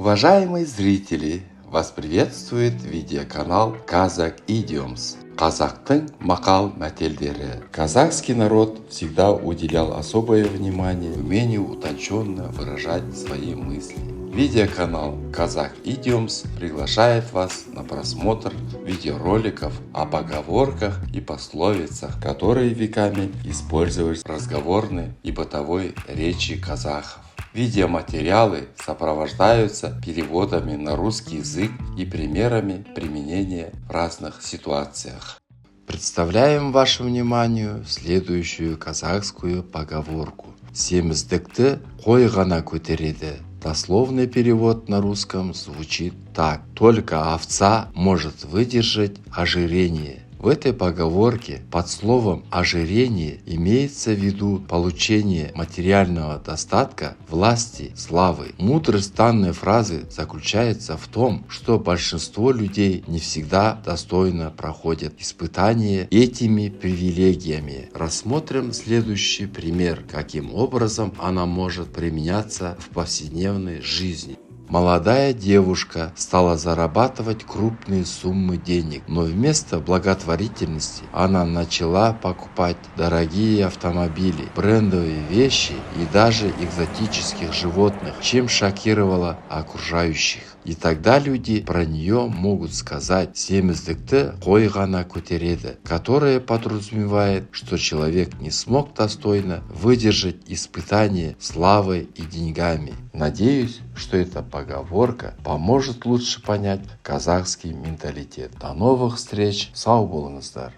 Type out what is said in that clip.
Уважаемые зрители, вас приветствует видеоканал Kazakh Idioms. Казахтың мақал мәтелдері. Казахский народ всегда уделял особое внимание умению утонченно выражать свои мысли. Видеоканал Kazakh Idioms приглашает вас на просмотр видеороликов о поговорках и пословицах, которые веками использовались в разговорной и бытовой речи казахов. Видеоматериалы сопровождаются переводами на русский язык и примерами применения в разных ситуациях. Представляем вашему вниманию следующую казахскую поговорку. Семіздікті қой ғана көтереді. Дословный перевод на русском звучит так. Только овца может выдержать ожирение. В этой поговорке под словом «ожирение» имеется в виду получение материального достатка, власти, славы. Мудрость данной фразы заключается в том, что большинство людей не всегда достойно проходят испытания этими привилегиями. Рассмотрим следующий пример, каким образом она может применяться в повседневной жизни. Молодая девушка стала зарабатывать крупные суммы денег, но вместо благотворительности она начала покупать дорогие автомобили, брендовые вещи и даже экзотических животных, чем шокировала окружающих. И тогда люди про нее могут сказать «семіздікті қой ғана көтереді», которое подразумевает, что человек не смог достойно выдержать испытание славой и деньгами. Надеюсь, что эта поговорка поможет лучше понять казахский менталитет. До новых встреч, сау болыңыздар!